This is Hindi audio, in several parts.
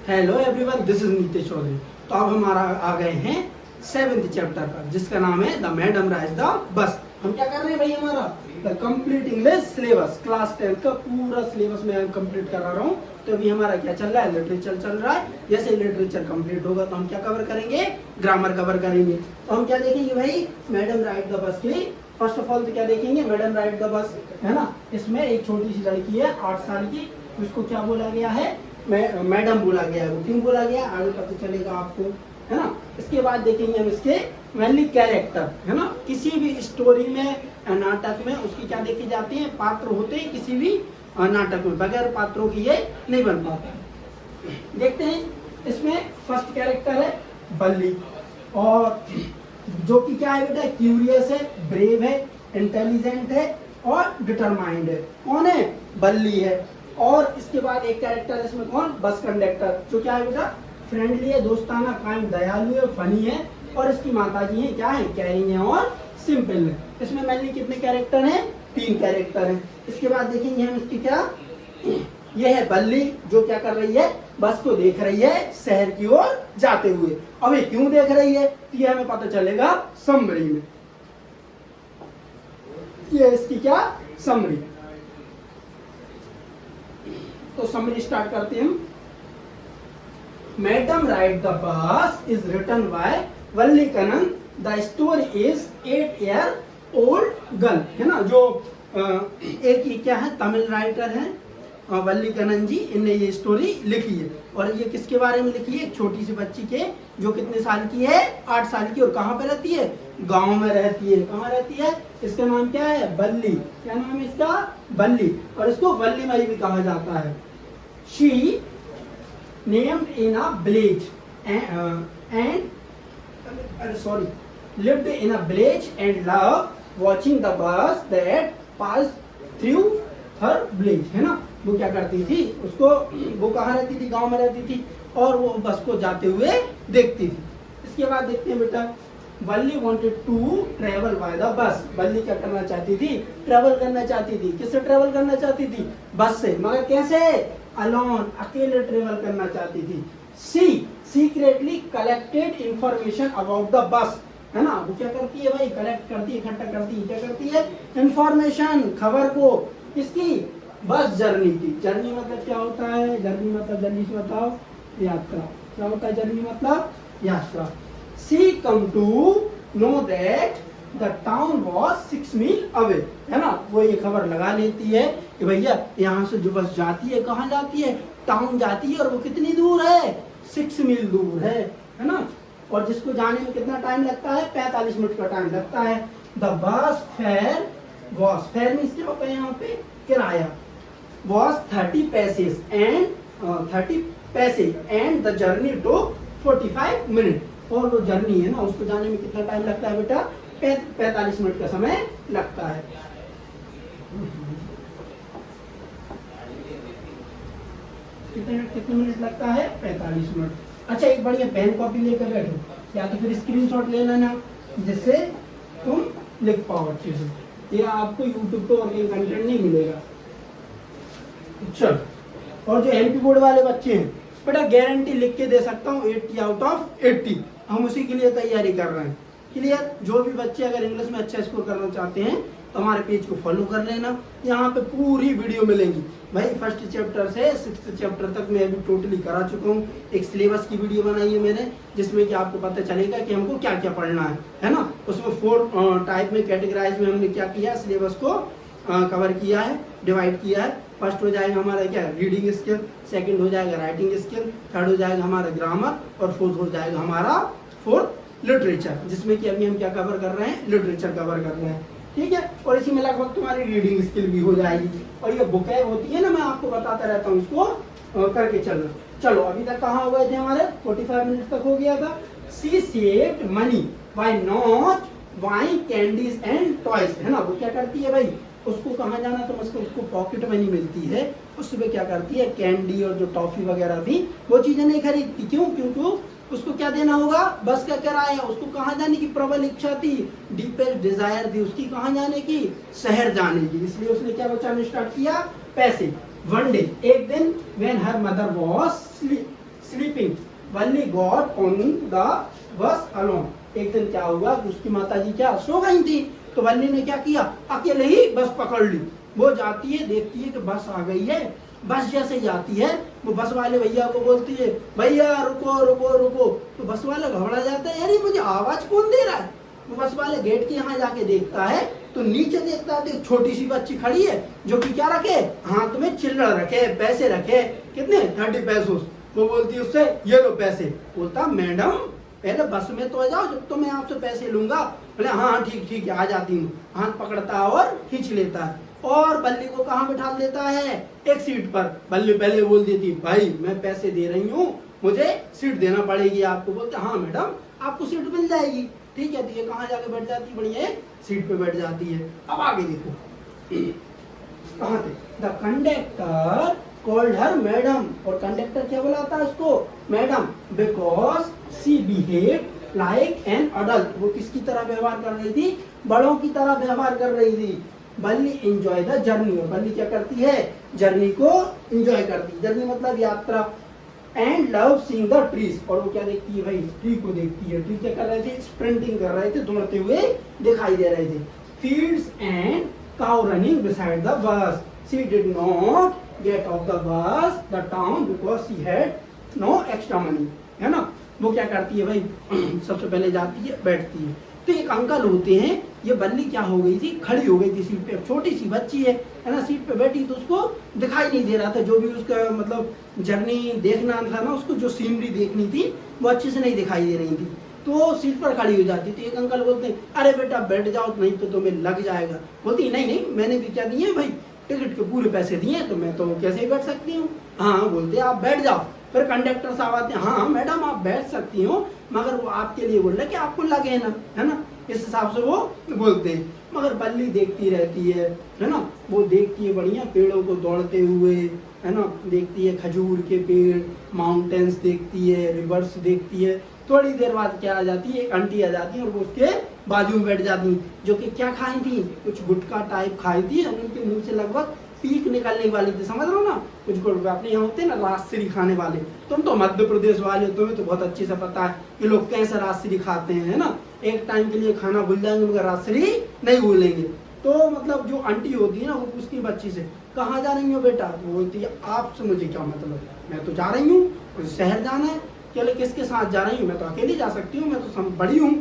Hello everyone, this is Nitish Chaudhary. तो अब हमारा आ गए हैं 7th चैप्टर पर, जिसका नाम है the madam rides the bus. हम क्या कर रहे हैं भाई, हमारा the complete English syllabus, class 10 का पूरा सिलेबस मैं कंप्लीट करा रहा हूँ। तो अभी हमारा क्या चल रहा है, लिटरेचर चल रहा है। जैसे लिटरेचर कंप्लीट होगा तो हम क्या कवर करेंगे, ग्रामर कवर करेंगे। तो हम क्या देखेंगे भाई, मैडम राइड द बस की फर्स्ट ऑफ ऑल तो क्या देखेंगे, मैडम राइड द बस है ना। इसमें एक छोटी सी लड़की है 8 साल की, उसको क्या बोला गया है, मैडम बोला गया है। वो क्यों बोला गया आगे पता चलेगा आपको, है ना। इसके बाद देखेंगे हम इसके मेनली कैरेक्टर, है ना। किसी भी स्टोरी में, नाटक में उसकी क्या देखी जाती है, पात्र होते हैं किसी भी नाटक में, बगैर पात्रों की ये नहीं बन पाता। देखते हैं इसमें फर्स्ट कैरेक्टर है बल्ली, और जो कि क्या है बेटा, क्यूरियस है, ब्रेव है, इंटेलिजेंट है और डिटरमाइंड है। कौन है, बल्ली है। और इसके बाद एक कैरेक्टर है इसमें, कौन, बस कंडक्टर, जो क्या है बेटा, फ्रेंडली है, दोस्ताना, काइंड, दयालु है, फनी है। और इसकी माताजी है, क्या है, कैरिंग है और सिंपल है। इसमें मेनली कितने कैरेक्टर हैं, 3 कैरेक्टर हैं। इसके बाद देखेंगे हम इसकी क्या, ये है बल्ली, जो क्या कर रही है, बस को देख रही है शहर की ओर जाते हुए। अब ये क्यों देख रही है, ये हमें पता चलेगा समरी में। ये इसकी क्या समरी, तो समरी स्टार्ट करते हैं हम। Madam ride the bus is written by Valli Kannan. The story is 8 year old girl, है ना। जो एक ही क्या है, तमिल राइटर है वल्ली कनन जी, इनने ये स्टोरी लिखी है। और ये किसके बारे में लिखी है, एक छोटी सी बच्ची के, जो कितने साल की है, 8 साल की, और कहाँ पे रहती है, गांव में रहती है। कहाँ रहती है, इसका नाम क्या है, बल्ली। क्या नाम है इसका, बल्ली। और इसको वल्ली माई भी कहा जाता है। She named in a village lived in a village and loved watching the bus that passed through her village, है ना। वो क्या करती थी, उसको, वो कहाँ रहती थी, गांव में रहती थी, और वो बस को जाते हुए देखती थी। इसके बाद देखते हैं बेटा, बल्ली wanted to travel by the bus। बल्ली क्या करना चाहती थी, ट्रेवल करना चाहती थी। किससे ट्रेवल करना चाहती थी, बस से, मगर कैसे, अलोन, अकेले ट्रेवल करना चाहती थी। She secretly collected information about the bus, है ना। वो क्या करती है भाई, कलेक्ट करती है, इकट्ठा करती है, क्या करती है, इंफॉर्मेशन, खबर को, किसकी, बस जर्नी की। जर्नी मतलब क्या होता है, जर्नी मतलब जल्दी से बताओ, यात्रा। क्या होता है जर्नी मतलब, यात्रा। She come to know that the town was 6 meal away, है ना। वो ये खबर लगा लेती है कि भैया यहाँ से जो बस जाती है, कहाँ जाती है, टाउन जाती है, और वो कितनी दूर है, 6 मील दूर है ना। और जिसको जाने में कितना टाइम लगता है, 45 मिनट का टाइम लगता है। The bus fair was, fair means क्या होता है यहाँ पे, किराया, वॉज 30 पैसे एंड 30 पैसे and the journey took 45 minute. और वो जर्नी है ना, उसको जाने में कितना टाइम लगता है बेटा, 45 मिनट का समय लगता है। कितने मिनट लगता है, 45 मिनट। अच्छा, एक बढ़िया पेन कॉपी लेकर बैठो, या तो फिर स्क्रीनशॉट ले लेना, जिससे तुम लिख पाओ अच्छे से। ये आपको यूट्यूब पे और कंटेंट नहीं मिलेगा। चल, और जो एमपी बोर्ड वाले बच्चे हैं बेटा, गारंटी लिख के दे सकता हूँ 80 आउट ऑफ 80। हम उसी के लिए तैयारी कर रहे हैं। क्लियर, जो भी बच्चे अगर इंग्लिश में अच्छा स्कोर करना चाहते हैं तो हमारे पेज को फॉलो कर लेना। यहाँ पे पूरी वीडियो मिलेंगी भाई, फर्स्ट चैप्टर से 6th चैप्टर तक मैं अभी टोटली करा चुका हूँ। एक सिलेबस की वीडियो बनाई है मैंने, जिसमें कि आपको पता चलेगा कि हमको क्या क्या पढ़ना है ना। उसमें 4 टाइप में, कैटेगराइज में हमने क्या किया, सिलेबस को कवर किया है, डिवाइड किया है। फर्स्ट हो जाएगा हमारा क्या, रीडिंग स्किल, सेकंड हो जाएगा राइटिंग स्किल, थर्ड हो जाएगा हमारा ग्रामर, और फोर्थ हो जाएगा हमारा लिटरेचर, जिसमें कि अभी हम क्या कवर कर रहे हैं, लिटरेचर कवर कर रहे हैं। ठीक है, और इसी में लगभग तुम्हारी रीडिंग स्किल भी हो जाएगी। और ये बुक होती है ना, मैं आपको बताता रहता हूँ, इसको करके चलना। चलो, अभी तक कहाँ हो गए थे हमारे, 45 मिनट तक हो गया था। She saved money by not buying candies and toys, है ना। वो क्या करती है भाई, उसको कहाँ जाना, तो उसको पॉकेट मनी मिलती है, उसमें क्या करती है, कैंडी और जो टॉफी वगैरह भी, वो चीजें नहीं खरीदती। क्यों, क्योंकि उसको क्या देना होगा, बस का किराया। उसको कहाँ जाने की प्रबल इच्छा थी, डीपेस्ट डिजायर थी उसकी, कहाँ जाने की, शहर जाने की। इसलिए उसने क्या बचाना स्टार्ट किया, पैसे। वन डे, एक दिन, when her mother was sleeping, Valli got on the bus alone. एक दिन क्या हुआ कि उसकी माताजी क्या सो गई थी, तो बल्ली ने क्या किया, अकेले ही बस पकड़ ली। वो जाती है, देखती है कि बस आ गई है। बस जैसे जाती है, वो बस वाले भैया को बोलती है, भैया रुको रुको रुको। तो बस वाला घबरा जाता है, यार मुझे आवाज कौन दे रहा है। वो बस वाले गेट के यहाँ जाके देखता है, तो नीचे देखता है तो एक छोटी सी बच्ची खड़ी है, जो कि क्या रखे, हाथ में चिल्लड़ रखे, पैसे रखे, कितने 30 पैसों। वो बोलती है उससे, ये लो पैसे। बोलता, मैडम पहले बस में तो आ जाओ, जब तो मैं आपसे पैसे लूंगा। बोले हाँ ठीक ठीक है, आ जाती हूँ। हाथ पकड़ता है और खींच लेता है, और बल्ली को कहाँ बिठा देता है, एक सीट पर। बल्ली पहले बोल देती, भाई मैं पैसे दे रही हूँ, मुझे सीट देना पड़ेगी आपको। बोलते हाँ मैडम आपको सीट मिल जाएगी। ठीक है, तो ये कहाँ जाके बैठ जाती है, बढ़िया सीट पे बैठ जाती है। अब आगे देखो कहाँ थे, the conductor called her madam, और कंडक्टर क्या बुलाता है उसको, madam, because she behave like an adult. वो किसकी तरह व्यवहार कर रही थी, बड़ों की तरह व्यवहार कर रही थी। बल्ली एंजॉय द जर्नी, और बल्ली क्या करती है, जर्नी को एंजॉय करती है। जर्नी मतलब यात्रा। And love seeing the trees, और वो क्या देखती है भाई, ट्री को देखती है। ट्री क्या कर रहे थे, स्प्रिंटिंग कर रहे थे, दौड़ते हुए दिखाई दे रहे थे। Fields and cow running beside the bus, she did not get off the bus the town because she had no extra money, है ना। वो क्या करती है भाई, सबसे पहले जाती है, बैठती है। तो एक अंकल होते हैं, ये बल्ली क्या हो गई थी, खड़ी हो गई थी सीट पे। छोटी सी बच्ची है ना, सीट पे बैठी, तो उसको दिखाई नहीं दे रहा था, जो भी उसका मतलब जर्नी देखना था ना, उसको जो सीनरी देखनी थी वो अच्छे से नहीं दिखाई दे रही थी। तो सीट पर खड़ी हो जाती थी। एक अंकल बोलते हैं, अरे बेटा बैठ जाओ, नहीं तो तुम्हें लग जाएगा। बोलती नहीं नहीं, मैंने भी क्या दिए भाई, टिकट के पूरे पैसे दिए, तो मैं तो कैसे ही बैठ सकती हूँ। हाँ, बोलते आप बैठ जाओ। फिर कंडक्टर साहब आते हैं, हाँ मैडम आप बैठ सकती हो, मगर वो आपके लिए बोल रहे कि आपको लगे ना, है ना, इस हिसाब से वो बोलते हैं। मगर बल्ली देखती रहती है ना, वो देखती है बढ़िया पेड़ों को दौड़ते हुए, है ना, देखती है खजूर के पेड़, माउंटेन्स देखती है, रिवर्स देखती है। थोड़ी देर बाद क्या आ जाती है, एक आंटी आ जाती है और वो उसके बाजू में बैठ जाती, जो कि क्या खाई थी, कुछ गुटखा टाइप खाई थी, और उनके मुंह से लगभग पीक निकलने वाली थी, समझ रहे हो ना। कुछ अपने यहाँ होते हैं ना राजश्री खाने वाले, तुम तो मध्य प्रदेश वाले, तुम्हें तो बहुत अच्छे से पता है कि लोग कैसे राजश्री खाते हैं, है ना। एक टाइम के लिए खाना भूल जाएंगे मगर राजश्री नहीं भूलेंगे। तो मतलब जो आंटी होती है ना, वो पूछती है बच्ची से, कहाँ जा रही हो बेटा। वो बोलती है, आपसे मुझे क्या मतलब, मैं तो जा रही हूँ शहर जाना है। चले किसके साथ जा रही हूँ, मैं तो अकेली जा सकती हूँ, मैं तो बड़ी हूँ।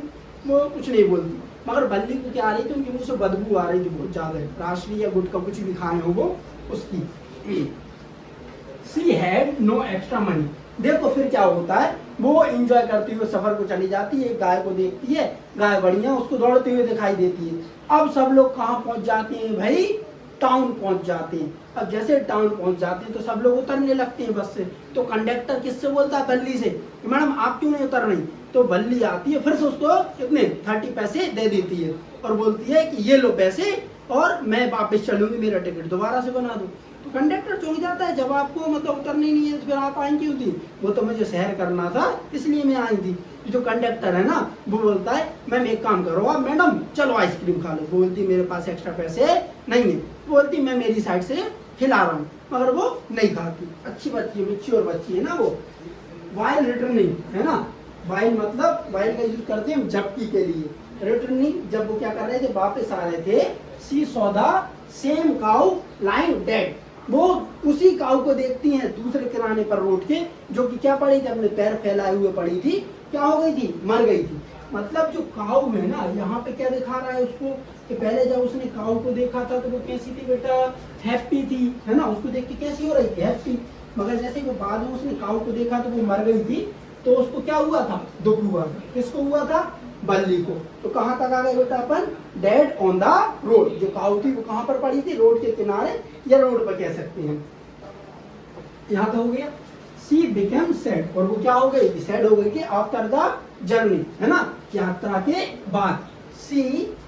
वो कुछ नहीं बोलती, मगर बल्ली को क्या आ रही थी, उनके मुंह से बदबू आ रही थी बहुत ज्यादा, राशि या गुटखा कुछ भी खाए हो वो उसकी। She had no extra money. देखो फिर क्या होता है, वो एंजॉय करती हुए सफर को चली जाती है, गाय को देखती है, गाय बढ़िया उसको दौड़ते हुए दिखाई देती है। अब सब लोग कहाँ पहुंच जाते हैं भाई, टाउन पहुंच जाते हैं। अब जैसे टाउन पहुंच जाते हैं तो सब लोग उतरने लगते हैं बस से। तो कंडक्टर किससे बोलता है, बल्ली से, मैडम आप क्यों नहीं उतर रही। तो बल्ली आती है, फिर से उसको कितने 30 पैसे दे देती है, और बोलती है कि ये लो पैसे, और मैं वापस चलूंगी, मेरा टिकट दोबारा से बना दो। तो कंडक्टर चौंक जाता है, जब आपको मतलब उतरनी नहीं है तो फिर आप आई क्यों थी। वो तो मुझे सैर करना था इसलिए मैं आई थी। जो कंडक्टर है ना, वो बोलता है, मैम एक काम करो आप, मैडम चलो आइसक्रीम खा लो। बोलती मेरे पास एक्स्ट्रा पैसे नहीं है। बोलती मैं मेरी साइड से खिला रहा हूँ, मगर वो नहीं खाती। अच्छी बच्ची, मैच्योर बच्ची है ना वो। वाइल रिटर्निंग, है ना, वाइल मतलब वाइल का यूज करते हैं जबकि के लिए। रिटर्निंग, जब वो क्या कर रहे थे, वापस आ रहे थे। She saw the same cow lying dead. वो उसी काउ को देखती हैं दूसरे किनारे पर रोड के, जो कि क्या पड़ी थी, अपने पैर फैलाए हुए पड़ी थी, क्या हो गई थी, मर गई थी। मतलब जो काउ है ना, यहाँ पे क्या दिखा रहा है उसको, कि पहले जब उसने काउ को देखा था तो वो कैसी थी बेटा, हैप्पी थी, है ना, उसको देख के कैसी हो रही थी, हैप्पी। मगर जैसे वो बाद में उसने काउ को देखा तो वो मर गई थी, तो उसको क्या हुआ था, दुख हुआ था। किसको हुआ था, बल्ली को। तो कहाँ तक आ गए बेटा अपन, डेड ऑन द रोड। जो काउ थी वो कहाँ पर पड़ी थी, रोड के किनारे, या रोड पर कह सकते हैं। यहाँ तो हो गया। शी बिकेम सैड, और वो क्या हो गई, सैड हो गई कि आफ्टर द जर्नी, है ना, यात्रा के बाद। She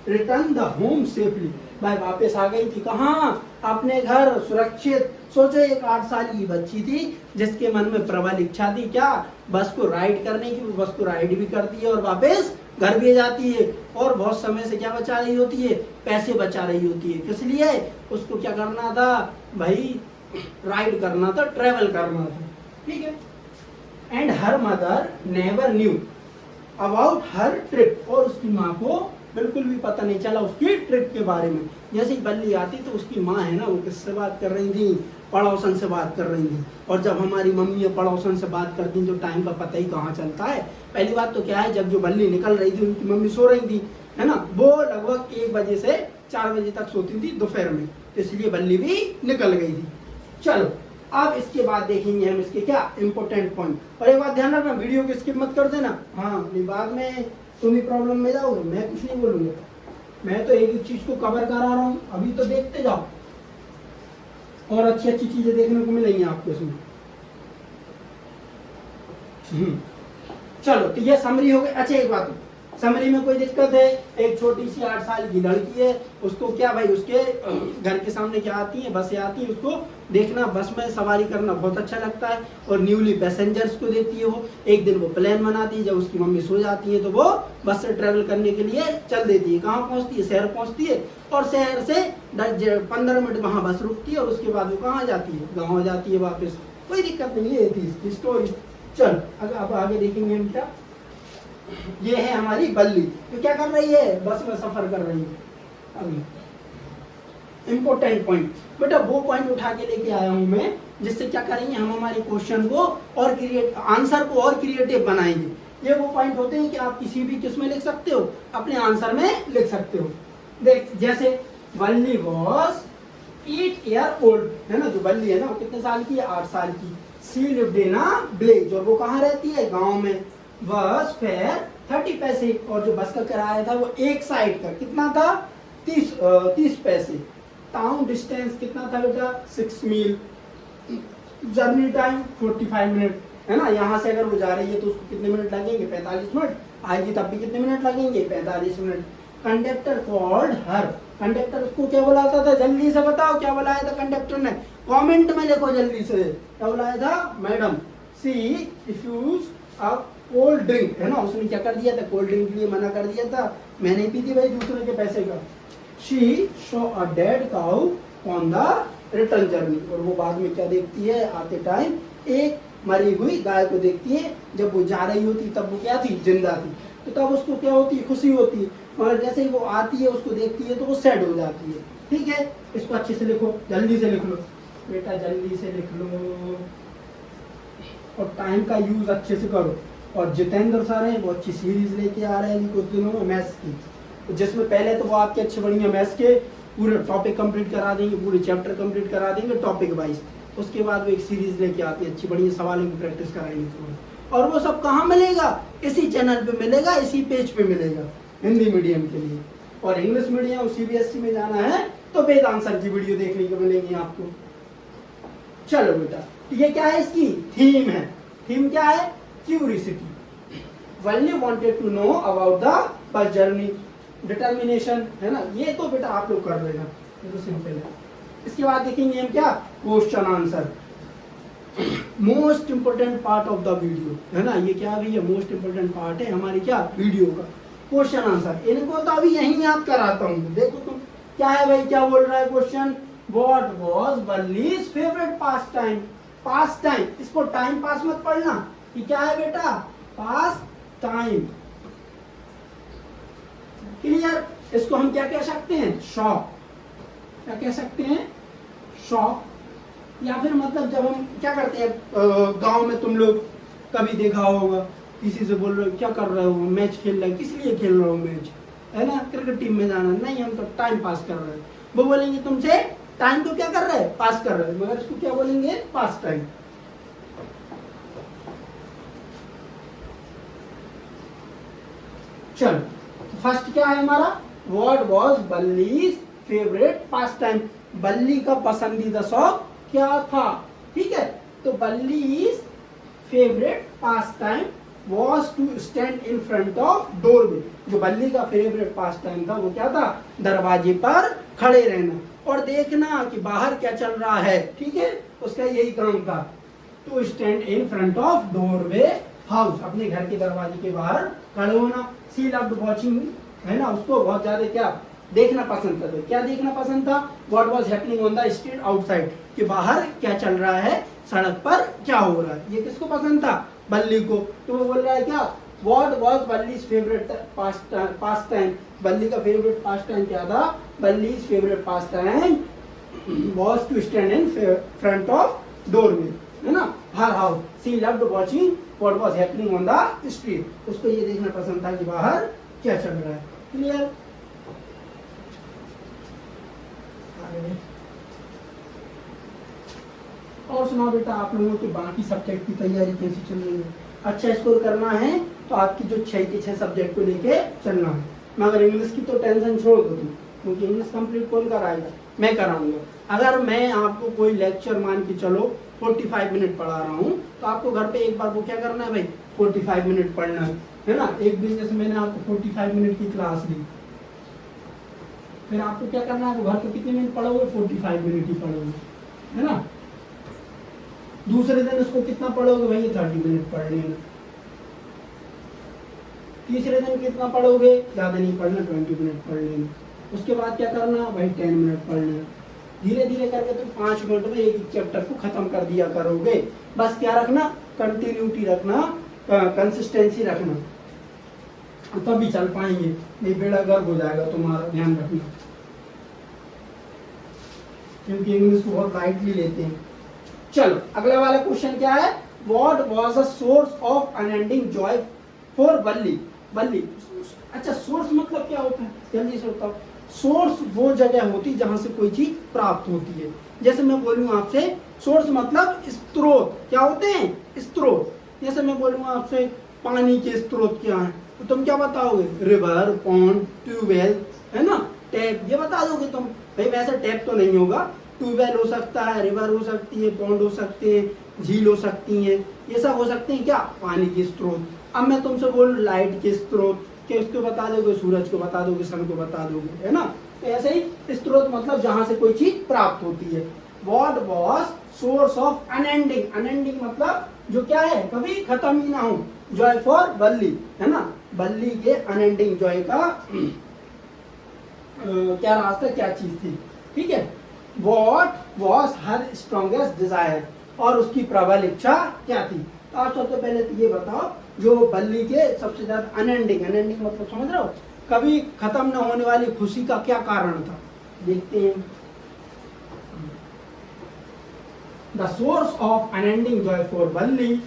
return the home safely, भाई वापस आ गई थी कहाँ, अपने घर सुरक्षित। सोचो एक 8 साल की बच्ची थी जिसके मन में प्रबल इच्छा थी क्या, बस को राइड करने की। वो बस को राइड भी करती है और वापस घर भी जाती है, और बहुत समय से क्या बचा रही होती है, पैसे बचा रही होती है। किस लिए, उसको क्या करना था भाई, राइड करना था, ट्रेवल करना था। ठीक है। And her mother never knew about her trip, और उसकी माँ को बिल्कुल भी पता नहीं चला उसकी ट्रिप के बारे में। जैसे ही बल्ली आती तो उसकी माँ है ना वो किससे बात कर रही थी, पड़ोसन से बात कर रही थी। और जब हमारी मम्मी पड़ोसन से बात करती हैं तो टाइम का पता ही कहाँ चलता है। पहली बात तो क्या है, जब जो बल्ली निकल रही थी उनकी मम्मी सो रही थी, है ना, वो लगभग 1 बजे से 4 बजे तक सोती थी दोपहर में, तो इसलिए बल्ली भी निकल गई थी। चलो अब इसके बाद देखेंगे हम इसके क्या इंपॉर्टेंट पॉइंट। और एक बात ध्यान रखना, वीडियो को स्किप मत कर देना। हाँ, बाद में तुम ही प्रॉब्लम में जाओगे, मैं कुछ नहीं बोलूंगा, मैं तो एक एक चीज को कवर करा रहा हूँ। अभी तो देखते जाओ और अच्छी अच्छी चीजें देखने को मिलेंगी आपको इसमें। चलो तो ये समरी हो गई। अच्छा एक बात, समरी में कोई दिक्कत है, एक छोटी सी 8 साल की लड़की है, उसको क्या भाई उसके घर के सामने क्या आती है, बसें आती है, उसको देखना, बस में सवारी करना बहुत अच्छा लगता है। और न्यूली पैसेंजर्स को देती है वो। एक दिन वो प्लान बनाती है, जब उसकी मम्मी सो जाती है तो वो बस से ट्रेवल करने के लिए चल देती है। कहाँ पहुँचती है, शहर पहुँचती है, और शहर से 15 मिनट वहाँ बस रुकती है, और उसके बाद वो कहाँ जाती है, गाँव जाती है वापस। कोई दिक्कत नहीं है, इसकी स्टोरी। चल अब आगे देखेंगे हम क्या। ये है हमारी बल्ली, तो क्या कर रही है, बस में सफर कर रही है। अभी इंपॉर्टेंट पॉइंट बेटा, वो पॉइंट उठा के लेके आया हूं मैं, जिससे क्या करेंगे हम हमारे क्वेश्चन को और आंसर को और क्रिएटिव बनाएंगे। ये वो पॉइंट होते हैं कि आप किसी भी किस में लिख सकते हो, अपने आंसर में लिख सकते हो। देख जैसे बल्ली वॉज 8 years old, है ना, जो बल्ली है ना वो कितने साल की है, 8 साल की। She lived in a village, और वो कहाँ रहती है, गाँव में। बस फेयर 30 पैसे, और जो बस का किराया था वो एक साइड का कितना था, 30 पैसे। टाउन डिस्टेंस कितना था बेटा, 6 मील। जर्नी टाइम 45 मिनट, है ना। यहाँ से अगर वो जा रही है तो उसको कितने मिनट लगेंगे, 45 मिनट। आएगी तब भी कितने मिनट लगेंगे, 45 मिनट। कंडक्टर कॉल्ड हर, कंडक्टर उसको क्या बुलाता था, जल्दी से बताओ क्या बुलाया था कंडक्टर ने, कमेंट में लिखो जल्दी से, क्या बुलाया था, madam. She refuse a cold drink, है ना, उसने क्या कर दिया था, कोल्ड ड्रिंक के लिए मना कर दिया था, मैं नहीं पीती भाई दूसरे के पैसे का। She show a dead cow on the return journey, और वो बाद में क्या देखती है, आते टाइम एक मरी हुई गाय को देखती है। जब वो जा रही होती तब वो क्या थी, जिंदा थी, तो तब उसको क्या होती है, खुशी होती है। मगर जैसे ही वो आती है उसको देखती है तो वो सैड हो जाती है। ठीक है, इसको अच्छे से लिखो, जल्दी से लिख लो बेटा, जल्दी से लिख लो, और टाइम का यूज अच्छे से करो। और जितेंद्र सर हैं वो अच्छी सीरीज लेके आ रहे हैं कुछ दिनों में मैथ्स की, जिसमें पहले तो वो आपके अच्छे बढ़िया मैथ्स के पूरे टॉपिक कंप्लीट करा देंगे, पूरे चैप्टर कंप्लीट करा देंगे टॉपिक वाइज। उसके बाद वो एक सीरीज लेके आती है, अच्छी बढ़िया सवालों की प्रैक्टिस कराएंगे तुम्हें। और वो सब कहाँ मिलेगा, इसी चैनल पे मिलेगा, इसी पेज पे मिलेगा, हिंदी मीडियम के लिए। और इंग्लिश मीडियम CBSE में जाना है तो वेदांत सर की वीडियो देखने को मिलेंगी आपको। चलो बेटा, ये क्या है, इसकी थीम है। थीम क्या है, curiosity. Valley wanted to know about the bus journey, determination, है ना। ये तो बेटा आप लोग कर लेना, ये तो सिंपल है। इसके बाद देखेंगे हम क्या, question answer, most important part of the video, है ना। ये क्या भी है, मोस्ट इंपोर्टेंट पार्ट है हमारी क्या वीडियो का, क्वेश्चन आंसर। इनको तो अभी यहीं याद कराता हूँ। देखो तुम क्या है भाई, क्या बोल रहा है question, what was Valli's favourite pass time. Pass time, इसको टाइम पास मत पढ़ना, ये क्या है बेटा, पास टाइम। क्लियर, इसको हम क्या कह सकते हैं, शौक। क्या कह सकते हैं, शौक। या फिर मतलब जब हम क्या करते हैं, गांव में तुम लोग कभी देखा होगा, किसी से बोल रहे हो क्या कर रहे हो, मैच खेल रहे हो, किस लिए खेल रहे हो मैच, है ना, क्रिकेट टीम में जाना नहीं, हम तो टाइम पास कर रहे हैं। वो बोलेंगे तुमसे टाइम को क्या कर रहे हैं, पास कर रहे हैं, मगर इसको क्या बोलेंगे, पास टाइम। चल फर्स्ट क्या है हमारा, what was Valli's favourite pass time. Valli का पसंदीदा शौक क्या था, ठीक है। तो Valli's favourite pass time was to stand in front of doorway। जो बल्ली का फेवरेट पास टाइम था वो क्या था, दरवाजे पर खड़े रहना और देखना कि बाहर क्या चल रहा है, ठीक है। उसका यही काम था, to stand in front of doorway house, अपने घर के दरवाजे के बाहर खड़े होना। सी लव्ड वॉचिंग, है ना, उसको बहुत ज्यादा क्या देखना पसंद था। क्या देखना पसंद था, what was happening on the street outside, कि बाहर क्या चल रहा है, सड़क पर क्या हो रहा है, ये किसको पसंद था, बल्ली को, तो वो बोल रहा है क्या, what was Valli's favourite pass time, Valli का फेवरेट पास टाइम क्या था, Valli's favourite pass time was to stand in front of doorway, है ना, her house, she loved watching what was happening on the street, उसको ये देखना पसंद था कि बाहर क्या चल रहा है। क्लियर? और सुनाओ बेटा, आप लोगों के बाकी सब्जेक्ट की तैयारी कैसी चल रही है? अच्छा स्कोर करना है तो आपकी जो 6 के 6 सब्जेक्ट को लेके चलना है, मगर इंग्लिश की तो टेंशन छोड़ दो तुम, क्योंकि इंग्लिश कंप्लीट कौन कराएगा, मैं कराऊंगा। अगर मैं आपको कोई लेक्चर मान के चलो 45 मिनट पढ़ा रहा हूँ, तो आपको घर पे एक बार वो क्या करना है भाई, 45 मिनट पढ़ना है ना। एक दिन जैसे मैंने आपको 45 मिनट की क्लास ली, फिर आपको क्या करना है, घर पे कितने मिनट पढ़ोगे, 45 मिनट ही पढ़ोगे, है ना। दूसरे दिन उसको कितना पढ़ोगे भाई, 30 मिनट पढ़ लेना। तीसरे दिन कितना पढ़ोगे, ज्यादा नहीं पढ़ना, 20 मिनट पढ़ लेना। उसके बाद क्या करना भाई, 10 मिनट पढ़ना। धीरे धीरे करके तुम 5 मिनट में एक चैप्टर को खत्म कर दिया करोगे। बस क्या रखना, कंटिन्यूटी रखना, कंसिस्टेंसी रखना, तभी चल पाएंगे, नहीं बेड़ा गर्क हो जाएगा तुम्हारा, ध्यान रखना। क्योंकि इंग्लिश को बहुत लाइटली लेते हैं। चलो अगला वाला क्वेश्चन क्या है, what was the source of unending Joy for बल्ली। बल्ली, अच्छा सोर्स मतलब क्या होता है, जल्दी से बताओ। सोर्स वो जगह होती जहां से कोई चीज प्राप्त होती है। जैसे मैं बोलूँ आपसे, सोर्स मतलब स्त्रोत, क्या होते हैं, स्त्रोत। जैसे मैं बोलूँ आपसे पानी के स्त्रोत क्या है, तो तुम क्या बताओगे, रिवर, पॉन्ड, ट्यूबवेल, है ना, टैप, ये बता दोगे तुम। भाई वैसे टैप तो नहीं होगा, ट्यूबवेल हो सकता है, रिवर हो सकती है, पॉन्ड हो सकते हैं, झील हो सकती है, ये सब हो सकते हैं क्या, पानी के स्त्रोत। अब मैं तुमसे बोलूँ लाइट के स्त्रोत, कि उसको बता दोगे, सूरज को बता दोगे, सन को बता दोगे, है ना। तो ऐसे ही स्त्रोत मतलब जहां से कोई चीज प्राप्त होती है। What was source of unending, unending मतलब जो क्या है, कभी खत्म ही ना हो, जॉय फॉर बल्ली, है ना। बल्ली के अनएंडिंग जॉय का क्या रास्ता, क्या चीज थी, ठीक है। What was her strongest desire, और उसकी प्रबल इच्छा क्या थी। तो आप सबसे पहले तो ये बताओ, जो बल्ली के सबसे ज्यादा अनएंडिंग, अनएंडिंग मतलब समझ रहे हो, कभी खत्म न होने वाली खुशी का क्या कारण था, देखते हैं। The source of unending Joy for बल्ली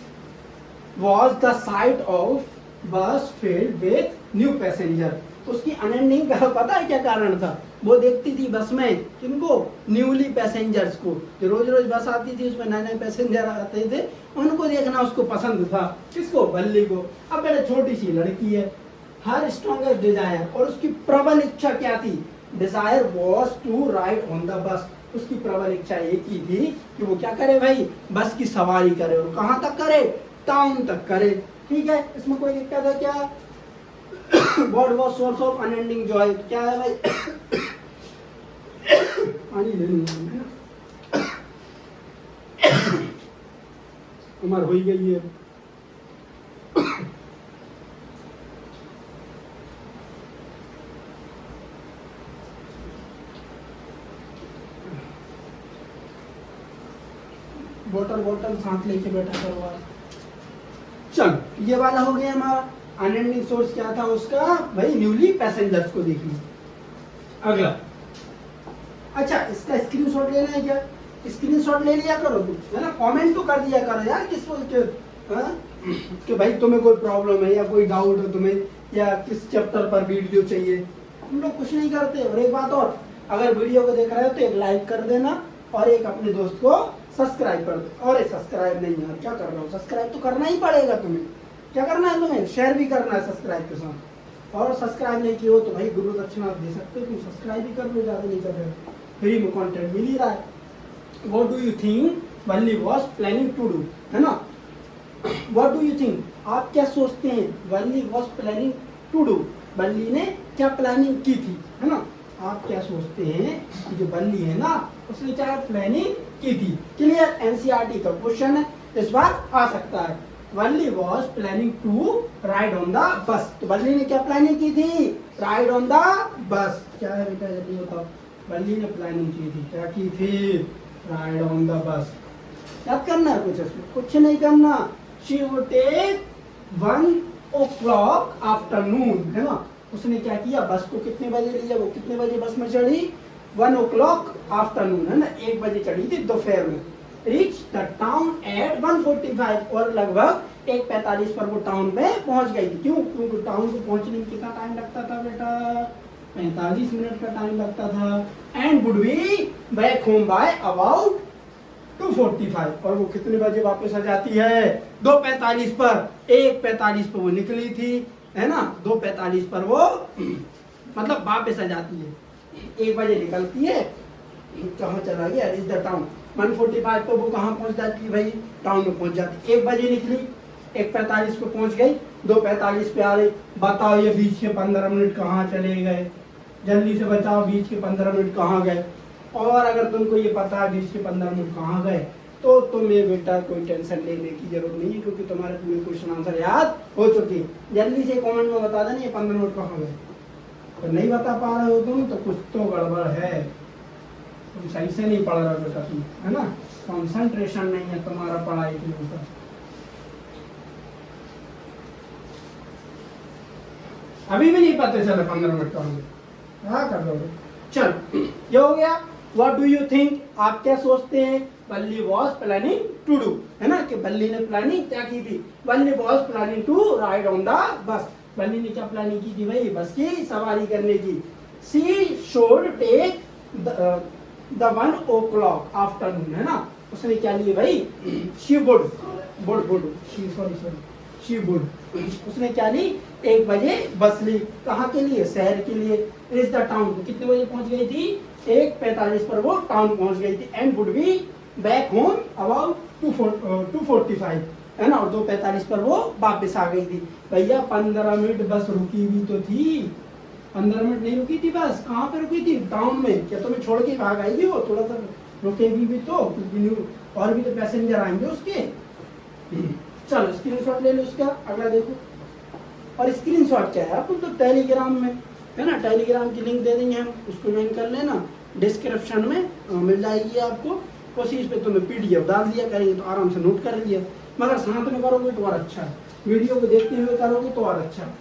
वॉज द साइट ऑफ बस फिल्ड विथ न्यू पैसेंजर। उसकी अनएंडिंग का पता है क्या कारण था, वो देखती थी बस में किनको, न्यूली पैसेंजर्स को, जो रोज रोज बस आती थी उसमें नए नए पैसेंजर आते थे, उनको देखना उसको पसंद था। किसको, बल्ली को। अब बेटा छोटी सी लड़की है, हर स्ट्रॉन्गेस्ट डिजायर, और उसकी प्रबल इच्छा क्या थी, desire was to ride on the bus. उसकी प्रबल इच्छा एक ही थी कि वो क्या करे भाई, बस की सवारी करे, और कहाँ तक करे, टाउन तक करे, ठीक है। इसमें कोई दिक्कत है क्या। What was source of unending joy, क्या है भाई, पानी ले लूंगा, उम्र हो ही गई है। बोतल साथ लेके बैठा करो। चल ये वाला हो गया हमारा। अनएंडिंग सोर्स क्या था उसका, भाई न्यूली पैसेंजर्स को देखना। अगला, अच्छा इसका स्क्रीनशॉट लेना है क्या, स्क्रीनशॉट ले लिया करो तुम, है ना। कमेंट तो कर दिया करो यार, किस कि भाई तुम्हें कोई प्रॉब्लम है या कोई डाउट है तुम्हें, या किस चैप्टर पर वीडियो चाहिए। हम लोग कुछ नहीं करते। और एक बात और, अगर वीडियो को देख रहे हो तो एक लाइक कर देना, और एक अपने दोस्त को सब्सक्राइब कर दो। और सब्सक्राइब नहीं यार, क्या कर रहा हूँ, सब्सक्राइब तो करना ही पड़ेगा तुम्हें। क्या करना है तुम्हें, शेयर भी करना है सब्सक्राइब के साथ। और सब्सक्राइब नहीं किया हो तो भाई गुरु दक्षिणा दे सकते हो, तुम सब्सक्राइब भी कर लो, ज्यादा नहीं कर रहे हो, फ्री में कंटेंट मिल ही रहा है। व्हाट डू यू थिंक बल्ली वाज प्लानिंग टू डू, है ना। व्हाट डू यू थिंक, आप क्या सोचते हैं, बल्ली वाज प्लानिंग टू डू, बल्ली ने क्या प्लानिंग की थी, है ना। आप क्या सोचते हैं कि जो बल्ली है ना, उसने क्या प्लानिंग की थी। क्लियर, एनसीईआरटी का क्वेश्चन है, इस बार आ सकता है। Valli was planning to ride on the bus, तो बल्ली ने क्या प्लानिंग की थी, राइड ऑन द बस। क्या है बेटा जल्दी बताओ, बल्ली ने प्लानिंग की थी, क्या की थी, राइड ऑन द बस। याद करना है कुछ, इसमें कुछ नहीं करना, she would take 1 o'clock afternoon, है ना। उसने क्या किया, बस को कितने बजे लिया, वो कितने बजे बस में चढ़ी, 1 o'clock आफ्टरनून, है ना, 1 बजे चढ़ी थी दोपहर में। रीच द टाउन एट 1:45, और लगभग 1:45 पर वो टाउन में पहुंच गई थी। क्यों? क्योंकि टाउन को पहुंचने में कितना टाइम लगता था बेटा, 45 मिनट का टाइम लगता था। And would be back home by about 2:45, और वो कितने बजे वापस आ जाती है, 2:45 पर। 1:45 पर वो निकली थी, है ना, 2:45 पर वो मतलब वापस आ जाती है। 1 बजे निकलती है, कहाँ चला गया, इज द टाउन। 1:45 पर वो कहाँ पहुंच जाती है भाई, टाउन में पहुंच जाती है। 1 बजे निकली, 1:45 पे पहुंच गई, 2:45 पे आ रही। बताओ ये बीच के 15 मिनट कहाँ चले गए, जल्दी से बताओ बीच के 15 मिनट कहाँ गए। और अगर तुमको ये पता है बीच के 15 मिनट कहाँ गए, तो तुम्हें बेटा कोई टेंशन लेने की जरूरत नहीं है, क्योंकि तुम्हारे पूरे क्वेश्चन आंसर याद हो चुके। जल्दी से कमेंट में बता देना ये 15 मिनट कहाँ गए। तो नहीं बता पा रहे हो तुम तो कुछ तो गड़बड़ है, तुम सही से नहीं पढ़ रहे हो बेटा तुम, है ना, कंसंट्रेशन नहीं है तुम्हारा पढ़ाई के ऊपर। अभी भी नहीं पता चला 15 मिनट कहाँ गए, क्या कर रहे हो। चल ये हो गया। व्हाट डू यू थिंक, आप क्या सोचते हैं, बल्ली वॉज प्लानिंग टू डू, है ना, कि बल्ली ने प्लानिंग क्या की थी, Valli was planning to ride on the bus. Valli ने क्या प्लानिंग की थी भाई, बस की सवारी करने की। She should take the 1 o'clock afternoon, है ना, उसने क्या लिए भाई, शी वुड शी वुड उसने क्या ली, 1 बजे बस ली, कहाँ के लिए, शहर के लिए। इज द टाउन, कितने बजे पहुंच गई थी, 1:45 पर वो टाउन पहुंच गई थी। And would be back home about 2:45, है ना, और 2:45 पर वो वापस आ गई थी। भैया 15 मिनट बस रुकी हुई तो थी, 15 मिनट नहीं रुकी थी बस, कहाँ पे रुकी थी, टाउन में। क्या तुम्हें छोड़ के भाग आएगी वो, थोड़ा सा रुकेगी भी तो, और भी तो पैसेंजर आएंगे उसके। चलो स्क्रीनशॉट ले लो उसका, अगला देखो। और स्क्रीनशॉट क्या है, तुम तो टेलीग्राम में, है ना, टेलीग्राम की लिंक दे देंगे हम, उसको ज्वाइन कर लेना, डिस्क्रिप्शन में मिल जाएगी आपको। उसी पे तुम्हें पीडीएफ डाल दिया करेंगे तो आराम से नोट कर लिया, मगर साथ में करोगे तो और अच्छा है, वीडियो को देखते हुए करोगे तो और अच्छा है।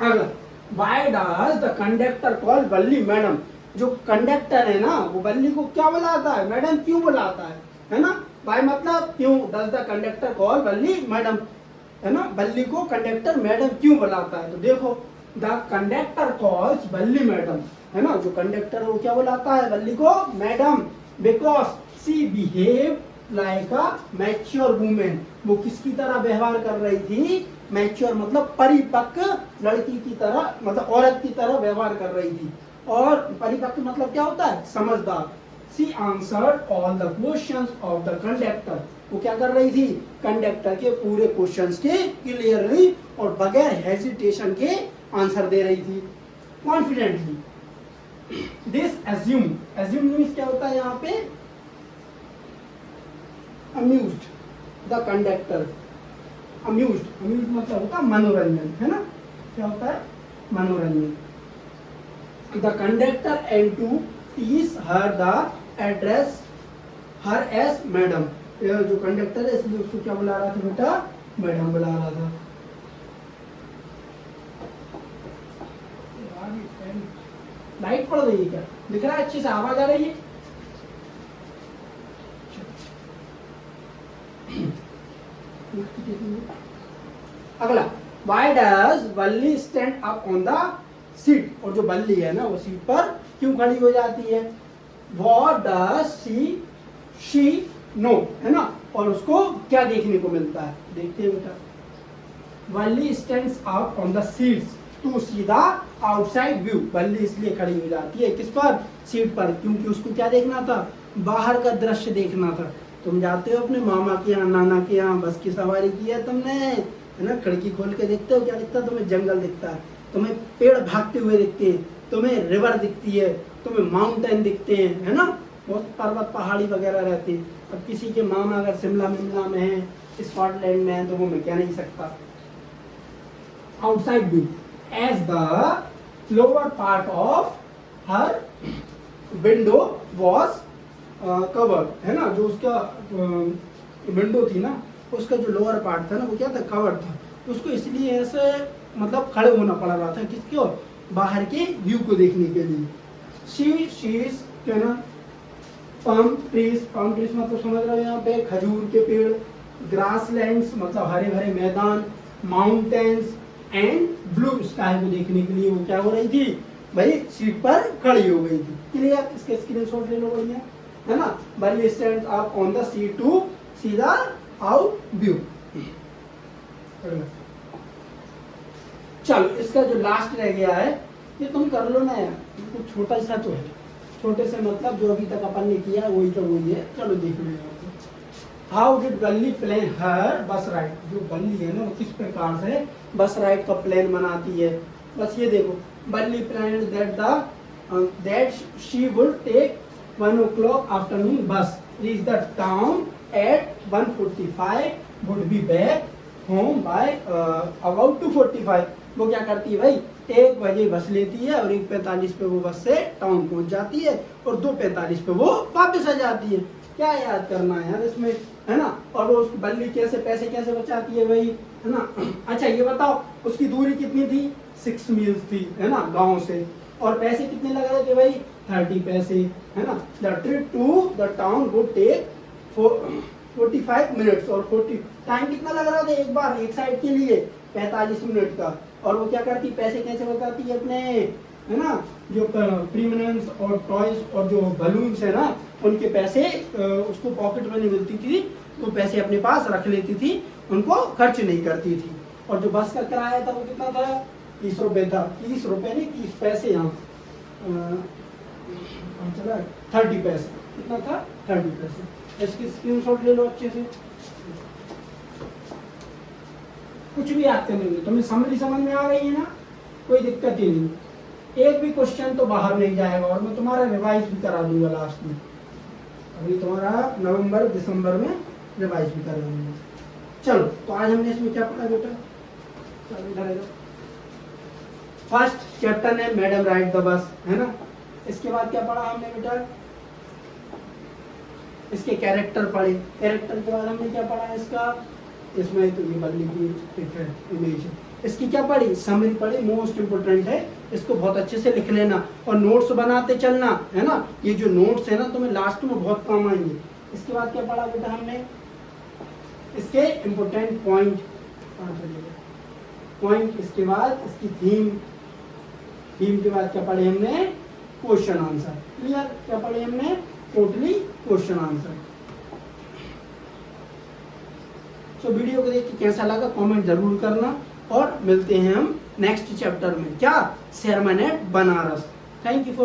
अगला, why does the conductor call बल्ली मैडम, जो कंडक्टर है ना वो बल्ली को क्या बुलाता है, मैडम क्यों बुलाता है ना, व्हाई मतलब क्यों, डज द कंडक्टर कॉल बल्ली मैडम, है ना, बल्ली को कंडक्टर मैडम क्यों बुलाता है। तो देखो, द कंडक्टर कॉल्स बल्ली मैडम, है ना, जो कंडक्टर है वो क्या बुलाता है बल्ली को madam, because she behave like a mature women, वो किसकी तरह व्यवहार कर रही थी, मैच्योर मतलब परिपक्व लड़की की तरह, मतलब औरत की तरह व्यवहार कर रही थी। और परिपक्व मतलब क्या होता है, समझदार। She answered all the questions of the conductor, वो क्या कर रही थी, कंडक्टर के पूरे क्वेश्चंस के क्लियरली और बगैर हेजिटेशन के आंसर दे रही थी, confidently. This assume, assume means क्या होता है यहाँ पे, अम्यूज्ड द कंडक्टर, अम्यूज्ड मतलब होता है मनोरंजन, है ना, क्या होता है मनोरंजन। The conductor and to tease her the address her as madam, जो कंडक्टर है इसलिए उसको क्या बुला रहा था बेटा, मैडम बुला रहा था। लाइट पड़ रही है क्या, दिख रहा है अच्छे से, आवाज आ रही है। अगला, व्हाई डज बल्ली stand up on the seat, और जो बल्ली है ना वो सीट पर क्यों खड़ी हो जाती है। व्हाट डज शी नो, है ना, और उसको क्या देखने को मिलता है, देखते हैं बेटा। Valli stands up on the seats to see the outside view, Valli इसलिए खड़ी हो जाती है किस पर, सीट पर, क्योंकि उसको क्या देखना था, बाहर का दृश्य देखना था। तुम जाते हो अपने मामा के यहाँ, नाना के यहाँ, बस की सवारी की है तुमने, है ना, खिड़की खोल के देखते हो, क्या दिखता है तुम्हें, जंगल दिखता है, तुम्हें पेड़ भागते हुए दिखते हैं, तुम्हें रिवर दिखती है, तुम्हें माउंटेन दिखते हैं, है ना, बहुत पर्वत पहाड़ी वगैरह रहती है। अब किसी के मामा अगर शिमला मिमला में है, स्कॉटलैंड में है, तो वो मैं कह नहीं सकता। Outside view, as the lower part of her window was covered, है ना, जो उसका विंडो थी ना उसका जो लोअर पार्ट था ना वो क्या था, कवर था, उसको इसलिए ऐसे मतलब खड़े होना पड़ रहा था, किसको, बाहर के व्यू को देखने के लिए। शी इज क्या ना, पाम ट्रीज मतलब समझ रहे हो यहाँ पे खजूर के पेड़, ग्रासलैंड्स मतलब हरे भरे मैदान, माउंटेन्स एंड ब्लू स्काई को देखने के लिए वो क्या हो रही थी भाई, सीट पर खड़ी हो गई थी। क्लियर, इसके स्क्रीनशॉट ले लो बढ़िया, है ना। Valli stands up on the seat to see the out view. चलो इसका जो लास्ट रह गया है ये तुम कर लो ना यार, कुछ छोटा सा तो है, छोटे से मतलब जो अभी तक अपन ने किया वही तो वही है। चलो देख लो, हाउ डिड बल्ली प्लान हर बस राइड, जो बल्ली है ना वो किस प्रकार से बस राइड का प्लान बनाती है। बस ये देखो, Valli plan that she would take 1 o'clock afternoon bus, reach the town at 1:45, would be back home by about 2:45। वो क्या करती है भाई, 1 बजे बस लेती है और 1:45 पे वो बस से टाउन पहुंच जाती है और 2:45 पे वो वापस आ जाती है। क्या याद करना है यार इसमें, है ना। और वो बल्ली कैसे पैसे कैसे बचाती है भाई, है ना। अच्छा ये बताओ उसकी दूरी कितनी थी, 6 मील थी, है ना, गांव से, और पैसे कितने लग रहे थे भाई, 30 पैसे, है ना। The trip to the town would take 45 minutes, और 40 टाइम कितना लग रहा था एक बार एक साइड के लिए, 45 मिनट का। और वो क्या करती, पैसे कैसे बचाती है अपने, है ना, जो प्रीमियम्स और टॉयज और जो बलून्स है ना उनके पैसे उसको पॉकेट मनी मिलती थी तो पैसे अपने पास रख लेती थी, उनको खर्च नहीं करती थी। और जो बस का किराया था वो कितना था, 30 रुपए था, 30 रुपए नहीं 30 पैसे, यहाँ चला 30 पैसे, कितना था 30 पैसे। इसकी स्क्रीनशॉट ले लो अच्छे से, कुछ भी याद करने में तुम्हें समझ में आ गई है ना, कोई दिक्कत ही नहीं, एक भी क्वेश्चन तो बाहर नहीं जाएगा। और मैं तुम्हारा रिवाइज भी करा दूंगा लास्ट में, अभी तुम्हारा नवंबर दिसंबर में रिवाइज भी करा दूंगा। चलो तो आज हमने इसमें क्या पढ़ा बेटा, चलो इधर फर्स्ट चैप्टर है मैडम राइड द बस, है ना। इसके बाद क्या पढ़ा हमने बेटा, इसके कैरेक्टर पढ़े, कैरेक्टर के बाद हमने क्या पढ़ा इसका, इसमें तो ये बल्ली की इमेज है। इसकी क्या पढ़ी, समरी पढ़ी, मोस्ट इम्पोर्टेंट है, इसको बहुत अच्छे से लिख लेना और नोट्स बनाते चलना, है ना। ये जो नोट्स है ना तुम्हें लास्ट में बहुत काम आएंगे। इसके बाद क्या पढ़ा बेटा हमने, इसके इम्पोर्टेंट पॉइंट, इसके बाद इसकी थीम के बाद क्या पढ़े हमने, क्वेश्चन आंसर। क्लियर, क्या पढ़े हमने, टोटली क्वेश्चन आंसर। तो वीडियो को देख के कैसा लगा कमेंट जरूर करना, और मिलते हैं हम नेक्स्ट चैप्टर में, क्या, शर्मानेट बनारस। Thank you for